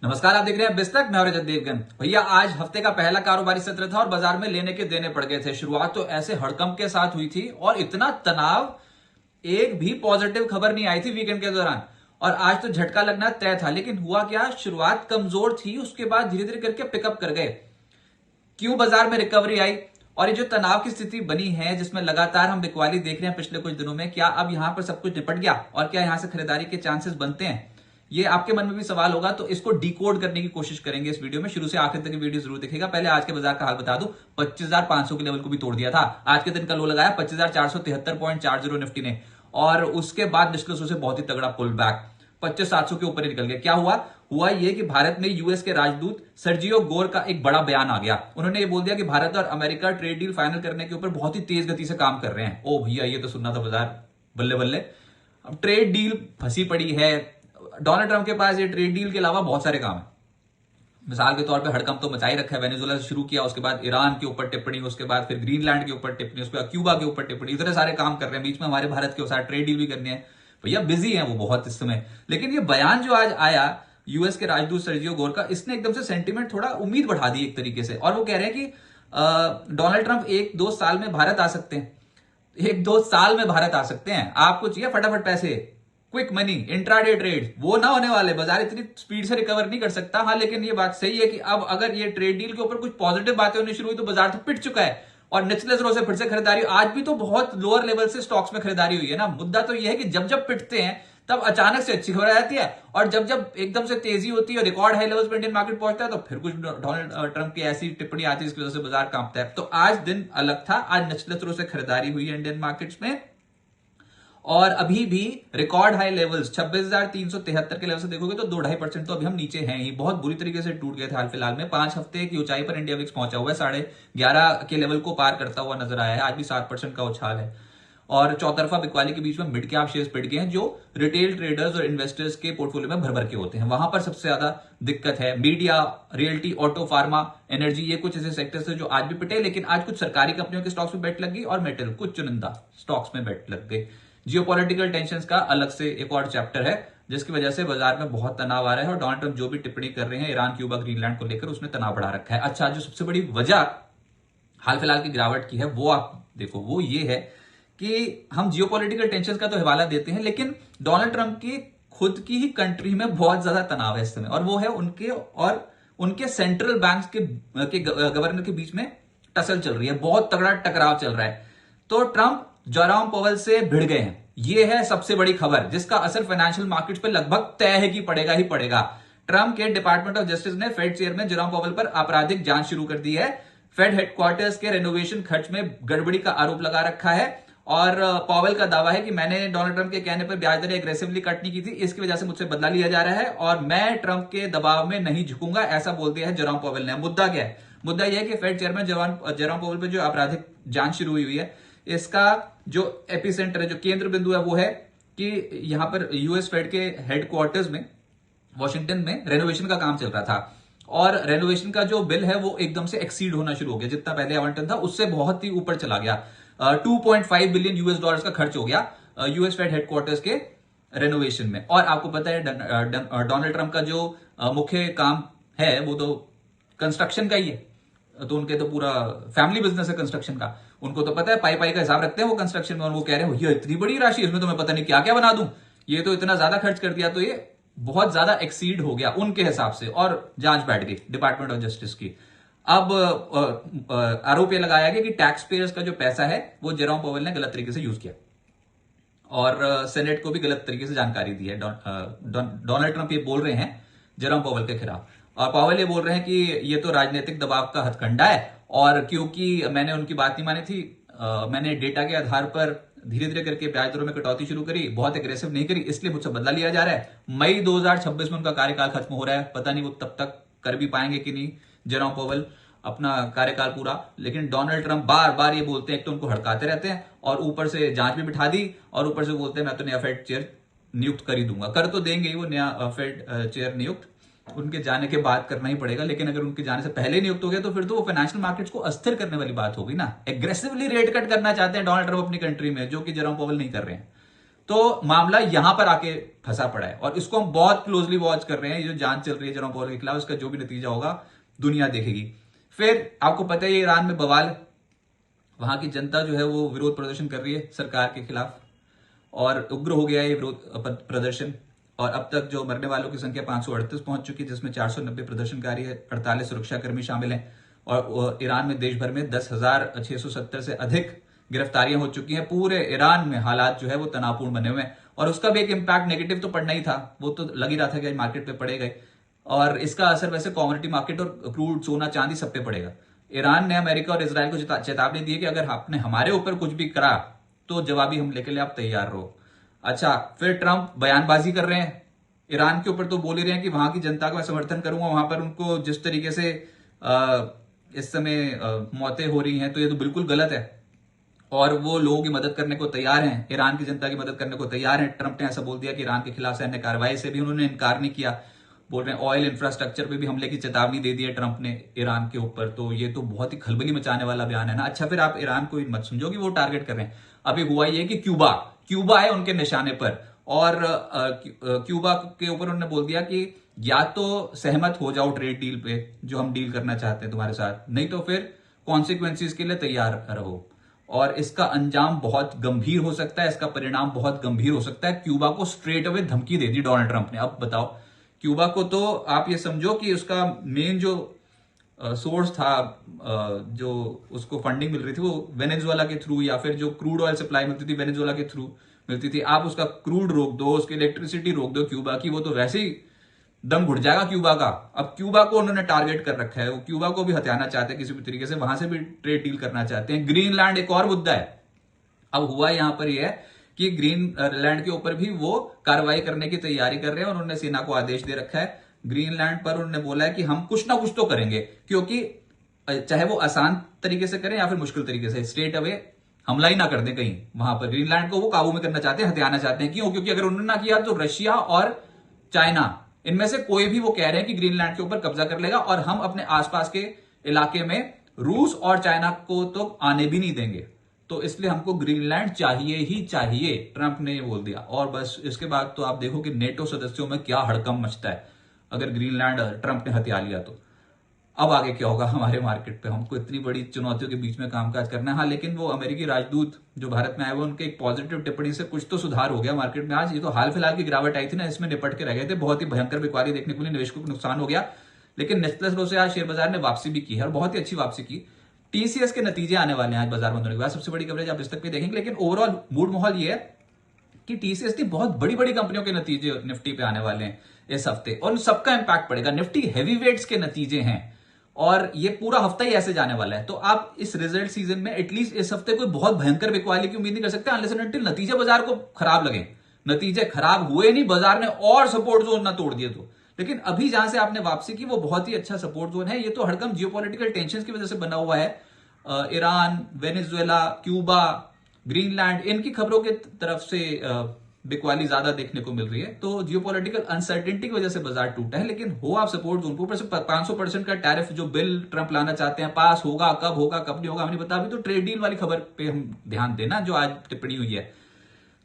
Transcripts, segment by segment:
नमस्कार, आप देख रहे हैं बिस्तक। मैं और देवगन। भैया आज हफ्ते का पहला कारोबारी सत्र था और बाजार में लेने के देने पड़ गए थे। शुरुआत तो ऐसे हड़कंप के साथ हुई थी और इतना तनाव, एक भी पॉजिटिव खबर नहीं आई थी वीकेंड के दौरान। और आज तो झटका लगना तय था, लेकिन हुआ क्या, शुरुआत कमजोर थी, उसके बाद धीरे धीरे करके पिकअप कर गए। क्यों बाजार में रिकवरी आई और ये जो तनाव की स्थिति बनी है जिसमें लगातार हम बिकवाली देख रहे हैं पिछले कुछ दिनों में, क्या अब यहां पर सब कुछ निपट गया और क्या यहां से खरीदारी के चांसेस बनते हैं? ये आपके मन में भी सवाल होगा, तो इसको डिकोड करने की कोशिश करेंगे इस वीडियो में। शुरू से आखिर तक वीडियो जरूर दिखेगा। पहले आज के बाजार का हाल बता दूं, 25,500 के लेवल को भी तोड़ दिया था। आज के दिन का लो लगाया 25,473.40 निफ्टी ने, और उसके बाद निष्कर्ष से बहुत ही तगड़ा पुल बैक 25,700 के ऊपर ही निकल गया। क्या हुआ ये कि भारत में यूएस के राजदूत सर्जियो गोर का एक बड़ा बयान आ गया। उन्होंने ये बोल दिया कि भारत और अमेरिका ट्रेड डील फाइनल करने के ऊपर बहुत ही तेज गति से काम कर रहे हैं। ओ भैया, ये तो सुनना था बाजार, बल्ले बल्ले। अब ट्रेड डील फंसी पड़ी है। डोनाल्ड ट्रंप के पास ये ट्रेड डील के अलावा बहुत सारे काम है। मिसाल के तौर पे हड़कंप तो मचा ही रखा है। वेनेजुएला से शुरू किया, उसके बाद ईरान के ऊपर टिप्पणी, उसके बाद फिर ग्रीनलैंड के ऊपर टिप्पणी, उसके बाद क्यूबा के ऊपर टिप्पणी। इतने सारे काम कर रहे हैं, बीच में हमारे भारत के साथ ट्रेड डील भी करनी है। भैया बिजी है वो बहुत इस समय। लेकिन ये बयान जो आज आया यूएस के राजदूत सर्जियो गोर का, इसने एकदम से सेंटीमेंट, थोड़ा उम्मीद बढ़ा दी एक तरीके से। और वो कह रहे हैं कि डोनाल्ड ट्रंप 1-2 साल में भारत आ सकते हैं। 1-2 साल में भारत आ सकते हैं। आपको चाहिए फटाफट पैसे, क्विक मनी, इंट्राडे ट्रेड, वो ना होने वाले। बाजार इतनी स्पीड से रिकवर नहीं कर सकता। हाँ, लेकिन ये बात सही है कि अब अगर ये ट्रेड डील के ऊपर कुछ पॉजिटिव बातें होनी शुरू हुई तो बाजार तो पिट चुका है और निचले स्तरों से फिर से खरीदारी। आज भी तो बहुत लोअर लेवल से स्टॉक्स में खरीदारी हुई है ना। मुद्दा तो यह है कि जब जब पिटते हैं तब अचानक से अच्छी खबर आ जाती है, और जब जब एकदम से तेजी होती है, रिकॉर्ड हाई लेवल्स पे इंडियन मार्केट पहुंचता है, तो फिर कुछ डोनाल्ड ट्रंप की ऐसी टिप्पणी आती है जिसकी वजह से बाजार कांपता है। तो आज दिन अलग था। आज निचले स्तरों से खरीदारी हुई है इंडियन मार्केट्स में, और अभी भी रिकॉर्ड हाई लेवल्स 26,373 के लेवल से देखोगे तो 2-2.5% तो अभी हम नीचे हैं ही। बहुत बुरी तरीके से टूट गए थे हाल फिलहाल में। 5 हफ्ते की ऊंचाई पर इंडिया विक्स पहुंचा हुआ है, 11.5 के लेवल को पार करता हुआ नजर आया है। आज भी 7% का उछाल है, और चौतरफा बिकवाली के बीच में मिड कैप शेयर्स पिट गए हैं, जो रिटेल ट्रेडर्स और इन्वेस्टर्स के पोर्टफोलियो में भर भर के होते हैं। वहां पर सबसे ज्यादा दिक्कत है। Media, realty, auto, pharma, energy, ये कुछ ऐसे सेक्टर्स है जो आज भी पिटे। लेकिन आज कुछ सरकारी कंपनियों के स्टॉक्स में बेट लग गई, और मेटल, कुछ चुनिंदा स्टॉक्स में बेट लग गई। जियोपॉलिटिकल टेंशंस का अलग से एक और चैप्टर है, जिसकी वजह से बाजार में बहुत तनाव आ रहा है। और डोनाल्ड ट्रंप जो भी टिप्पणी कर रहे हैं ईरान, क्यूबा, ग्रीनलैंड को लेकर, उसने तनाव बढ़ा रखा है। अच्छा, जो सबसे बड़ी वजह हाल फिलहाल की गिरावट की है वो आप देखो, वो ये है कि हम जियोपॉलिटिकल टेंशन का तो हवाला देते हैं, लेकिन डोनाल्ड ट्रंप की खुद की ही कंट्री में बहुत ज्यादा तनाव है इस समय, और वो है उनके और उनके सेंट्रल बैंक के गवर्नर के बीच में टसल चल रही है। बहुत तगड़ा टकराव चल रहा है। तो ट्रंप जेरोम पावेल से भिड़ गए हैं। ये है सबसे बड़ी खबर, जिसका असर फाइनेंशियल मार्केट्स पे लगभग तय है कि पड़ेगा ही पड़ेगा। ट्रंप के डिपार्टमेंट ऑफ जस्टिस ने फेड चेयरमैन जेरोम पावेल पर आपराधिक जांच शुरू कर दी है। फेड हेडक्वार्टर्स के रेनोवेशन खर्च में गड़बड़ी का आरोप लगा रखा है, और पावेल का दावा है कि मैंने डोनाल्ड ट्रंप के कहने पर ब्याज दरें एग्रेसिवली कट नहीं की थी, इसकी वजह से मुझसे बदला लिया जा रहा है और मैं ट्रंप के दबाव में नहीं झुकूंगा, ऐसा बोल दिया है जेरोम पावेल ने। मुद्दा क्या है? मुद्दा यह है कि फेड चेयरमैन जेरोम पावेल पर जो आपराधिक जांच शुरू हुई है, इसका जो एपिसेंटर है, जो केंद्र बिंदु है, वो है कि यहां पर यूएस फेड के हेडक्वार्टर्स में वॉशिंगटन में रेनोवेशन का काम चल रहा था, और रेनोवेशन का जो बिल है वो एकदम से एक्सीड होना शुरू हो गया। जितना पहले आवंटन था उससे बहुत ही ऊपर चला गया। 2.5 बिलियन यूएस डॉलर्स का खर्च हो गया यूएस फेड हेडक्वार्टर्स के रेनोवेशन में। और आपको पता है डोनाल्ड ट्रंप का जो मुख्य काम है वो तो कंस्ट्रक्शन का ही है। तो उनके तो पूरा फैमिली बिजनेस है कंस्ट्रक्शन का। उनको तो पता है, पाई पाई का हिसाब रखते हैं वो कंस्ट्रक्शन में, और वो कह रहे हैं ये इतनी बड़ी राशि, इसमें तो मैं पता नहीं क्या क्या बना दूं, ये तो इतना ज्यादा खर्च कर दिया। तो ये बहुत ज्यादा एक्सीड हो गया उनके हिसाब से, और जांच बैठ गई डिपार्टमेंट ऑफ जस्टिस की। अब आरोप यह लगाया गया कि टैक्स पेयर्स का जो पैसा है वो जेरोम पावेल ने गलत तरीके से यूज किया, और सेनेट को भी गलत तरीके से जानकारी दी है। डोनाल्ड ट्रंप ये बोल रहे हैं जेरोम पावेल के खिलाफ, और पावेल ये बोल रहे हैं कि ये तो राजनीतिक दबाव का हथकंडा है, और क्योंकि मैंने उनकी बात नहीं मानी थी, मैंने डेटा के आधार पर धीरे धीरे करके ब्याज दरों में कटौती शुरू करी, बहुत एग्रेसिव नहीं करी, इसलिए मुझसे बदला लिया जा रहा है। मई 2026 में उनका कार्यकाल खत्म हो रहा है। पता नहीं वो तब तक कर भी पाएंगे कि नहीं जेरोम पावेल अपना कार्यकाल पूरा। लेकिन डोनाल्ड ट्रंप बार बार ये बोलते हैं, एक तो उनको हड़काते रहते हैं, और ऊपर से जांच भी बिठा दी, और ऊपर से बोलते हैं मैं तो नया फेड चेयर नियुक्त कर ही दूंगा। कर तो देंगे ही वो नया फेड चेयर नियुक्त, उनके जाने के बाद करना ही पड़ेगा। लेकिन अगर उनके जाने से पहले नियुक्त हो गया तो फिर तो वो फाइनेंशियल मार्केट्स को अस्थिर करने वाली बात होगी ना। एग्रेसिवली रेट कट करना चाहते हैं डोनाल्ड ट्रंप अपनी कंट्री में, जो कि जेरोम पावेल नहीं कर रहे हैं। तो मामला यहां पर आके फंसा पड़ा है और इसको हम बहुत क्लोजली वॉच कर रहे हैं। ये जो जांच चल रही है जेरोम पावेल के खिलाफ, उसका जो भी नतीजा होगा दुनिया देखेगी। फिर आपको पता है ईरान में बवाल, वहां की जनता जो है वो विरोध प्रदर्शन कर रही है सरकार के खिलाफ और उग्र हो गया ये विरोध प्रदर्शन। और अब तक जो मरने वालों की संख्या 538 पहुंच चुकी है, जिसमें 490 प्रदर्शनकारी है, 48 सुरक्षाकर्मी शामिल हैं। और ईरान में देश भर में 10,670 से अधिक गिरफ्तारियां हो चुकी हैं। पूरे ईरान में हालात जो है वो तनावपूर्ण बने हुए हैं और उसका भी एक इम्पैक्ट नेगेटिव तो पड़ना ही था, वो तो लग ही रहा था कि मार्केट पे पड़ेगा ही। और इसका असर वैसे कमोडिटी मार्केट और क्रूड, सोना, चांदी सब पे पड़ेगा। ईरान ने अमेरिका और इजराइल को चेतावनी दी है कि अगर आपने हमारे ऊपर कुछ भी करा तो जवाबी हमले के लिए आप तैयार रहो। अच्छा, फिर ट्रंप बयानबाजी कर रहे हैं ईरान के ऊपर, तो बोल ही रहे हैं कि वहां की जनता का मैं समर्थन करूंगा, वहां पर उनको जिस तरीके से इस समय मौतें हो रही हैं तो ये तो बिल्कुल गलत है और वो लोगों की मदद करने को तैयार हैं, ईरान की जनता की मदद करने को तैयार हैं। ट्रंप ने ऐसा बोल दिया कि ईरान के खिलाफ सैन्य कार्रवाई से भी उन्होंने इनकार नहीं किया। बोल रहे हैं ऑयल इंफ्रास्ट्रक्चर पे भी हमले की चेतावनी दे दी है ट्रंप ने ईरान के ऊपर। तो ये तो बहुत ही खलबली मचाने वाला बयान है ना। अच्छा, फिर आप ईरान को मत समझो कि वो टारगेट कर रहे हैं। अभी हुआ ये कि क्यूबा है उनके निशाने पर और क्यूबा के ऊपर उन्होंने बोल दिया कि या तो सहमत हो जाओ ट्रेड डील पे जो हम डील करना चाहते हैं तुम्हारे साथ, नहीं तो फिर कॉन्सिक्वेंसेस के लिए तैयार रहो। और इसका अंजाम बहुत गंभीर हो सकता है, इसका परिणाम बहुत गंभीर हो सकता है। क्यूबा को स्ट्रेट अवे धमकी दे दी डोनाल्ड ट्रंप ने। अब बताओ, क्यूबा को तो आप ये समझो कि उसका मेन जो सोर्स था, जो उसको फंडिंग मिल रही थी वो वेनेजुएला के थ्रू, या फिर जो क्रूड ऑयल सप्लाई मिलती थी वेनेजुएला के थ्रू मिलती थी। आप उसका क्रूड रोक दो, उसकी इलेक्ट्रिसिटी रोक दो क्यूबा की, वो तो वैसे ही दम घुट जाएगा क्यूबा का। अब क्यूबा को उन्होंने टारगेट कर रखा है, वो क्यूबा को भी हथियाना चाहते हैं किसी भी तरीके से, वहां से भी ट्रेड डील करना चाहते हैं। ग्रीनलैंड एक और मुद्दा है। अब हुआ यहां पर यह है कि ग्रीनलैंड के ऊपर भी वो कार्रवाई करने की तैयारी कर रहे हैं और उन्होंने सेना को आदेश दे रखा है। ग्रीनलैंड पर उन्होंने बोला है कि हम कुछ ना कुछ तो करेंगे, क्योंकि चाहे वो आसान तरीके से करें या फिर मुश्किल तरीके से, स्ट्रेट अवे हमला ही ना कर दें कहीं वहां पर। ग्रीनलैंड को वो काबू में करना चाहते हैं, हथियाना चाहते हैं। क्यों? क्योंकि अगर उन्होंने ना किया तो रशिया और चाइना, इनमें से कोई भी वो कह रहे हैं कि ग्रीनलैंड के ऊपर कब्जा कर लेगा और हम अपने आसपास के इलाके में रूस और चाइना को तो आने भी नहीं देंगे। तो इसलिए हमको ग्रीनलैंड चाहिए ही चाहिए, ट्रंप ने ये बोल दिया। और बस इसके बाद तो आप देखो कि नेटो सदस्यों में क्या हड़कंप मचता है अगर ग्रीनलैंड ट्रंप ने हथिया लिया तो। अब आगे क्या होगा हमारे मार्केट पे, हमको इतनी बड़ी चुनौतियों के बीच में कामकाज करना है। हाँ, लेकिन वो अमेरिकी राजदूत जो भारत में आए वो उनके एक पॉजिटिव टिप्पणी से कुछ तो सुधार हो गया मार्केट में आज। ये तो हाल फिलहाल की गिरावट आई थी ना, इसमें निपट के रह गए थे, बहुत ही भयंकर बिकवाली देखने को मिली, निवेशकों को नुकसान हो गया। लेकिन नेस्ले लो से आज शेयर बाजार ने वापसी भी की है और बहुत ही अच्छी वापसी की। टीसीएस के नतीजे आने वाले हैं आज बाजार बंद होने के बाद, सबसे बड़ी कवरेज आप इस तक भी देखेंगे। लेकिन ओवरऑल मूड माहौल ये है कि टीसीएस की बहुत बड़ी बड़ी कंपनियों के नतीजे निफ्टी पे आने वाले हैं इस हफ्ते और सबका इंपैक्ट पड़ेगा। निफ्टी हैवीवेट्स के नतीजे हैं और ये पूरा हफ्ता ही ऐसे जाने वाला है। तो आप इस रिजल्ट सीजन में एटलीस्ट इस हफ्ते कोई बहुत भयंकर बिकवाली की उम्मीद नहीं कर सकते अनलेस एंड अनटिल नतीजे बाजार को खराब लगे। नतीजे खराब हुए नहीं, बाजार ने और सपोर्ट जोन ना तोड़ दिए तो। लेकिन अभी जहां से आपने वापसी की वो बहुत ही अच्छा सपोर्ट जोन है। ये तो हड़कम जियोपॉलिटिकल टेंशन की वजह से बना हुआ है। ईरान, वेनेजुएला, क्यूबा, ग्रीनलैंड, इनकी खबरों की तरफ से बिकवाली ज्यादा देखने को मिल रही है। तो जियोपॉलिटिकल अनसर्टेनिटी की वजह से बाजार टूटा है। लेकिन हो आप सपोर्ट जोन, ऊपर से 500% का टैरिफ जो बिल ट्रंप लाना चाहते हैं, पास होगा, कब नहीं होगा हमें नहीं पता। अभी तो ट्रेड डील वाली खबर पे हम ध्यान देना जो आज टिप्पणी हुई है।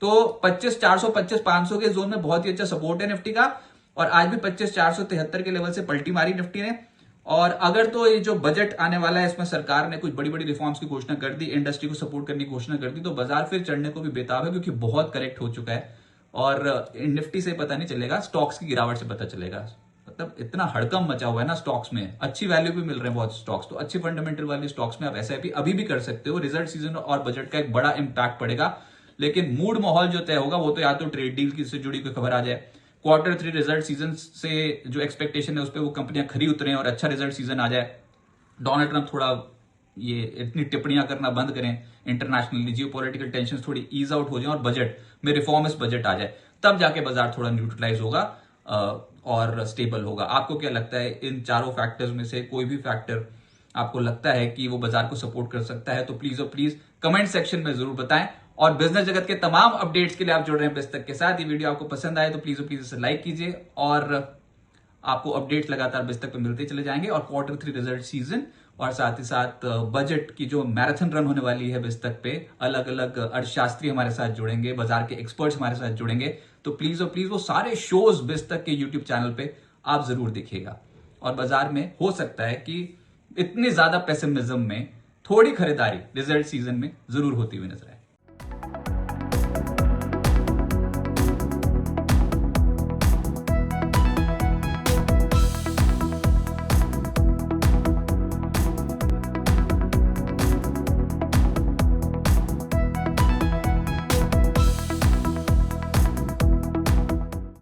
तो 25,425, 500 के जोन में बहुत ही अच्छा सपोर्ट है निफ्टी का। और आज भी 25,473 के लेवल से पलटी मारी निफ्टी ने। और अगर तो ये जो बजट आने वाला है इसमें सरकार ने कुछ बड़ी बड़ी रिफॉर्म्स की घोषणा कर दी, इंडस्ट्री को सपोर्ट करने की घोषणा कर दी, तो बाजार फिर चढ़ने को भी बेताब है क्योंकि बहुत करेक्ट हो चुका है। और निफ्टी से पता नहीं चलेगा, स्टॉक्स की गिरावट से पता चलेगा। मतलब इतना हड़कम मचा हुआ है ना स्टॉक्स में, अच्छी वैल्यू भी मिल रहे हैं बहुत स्टॉक्स, तो अच्छी फंडामेंटल वाली स्टॉक्स में आप एसआईपी अभी भी कर सकते हो। रिजल्ट सीजन और बजट का एक बड़ा इंपैक्ट पड़ेगा। लेकिन मूड माहौल जो तय होगा वो तो या तो ट्रेड डील की से जुड़ी कोई खबर आ जाए, Q3 रिजल्ट सीजन से जो एक्सपेक्टेशन है उस पर वो कंपनियां खरी उतरे और अच्छा रिजल्ट सीजन आ जाए, डोनाल्ड ट्रंप थोड़ा ये इतनी टिप्पणियां करना बंद करें, इंटरनेशनली जियोपॉलिटिकल टेंशन थोड़ी ईज आउट हो जाए और बजट में रिफॉर्मिस्ट बजट आ जाए, तब जाके बाजार थोड़ा न्यूट्रलाइज होगा और स्टेबल होगा। आपको क्या लगता है इन चारों फैक्टर्स में से कोई भी फैक्टर आपको लगता है कि वो बाजार को सपोर्ट कर सकता है तो प्लीज और प्लीज कमेंट सेक्शन में जरूर बताएं। और बिजनेस जगत के तमाम अपडेट्स के लिए आप जुड़ रहे हैं बिजतक के साथ। ये वीडियो आपको पसंद आए तो प्लीज और प्लीज इसे लाइक कीजिए और आपको अपडेट्स लगातार बिस्तक पे मिलते चले जाएंगे, और Q3 रिजल्ट सीजन और साथ ही साथ बजट की जो मैराथन रन होने वाली है बिस्तक पे, अलग अलग अर्थशास्त्री हमारे साथ जुड़ेंगे, बाजार के एक्सपर्ट्स हमारे साथ जुड़ेंगे। तो प्लीज और प्लीज वो सारे शोज बिस्तक के यूट्यूब चैनल पे आप जरूर देखिएगा। और बाजार में हो सकता है कि इतनी ज्यादा पेसिमिज्म में थोड़ी खरीदारी रिजल्ट सीजन में जरूर होती हुई नजर आए।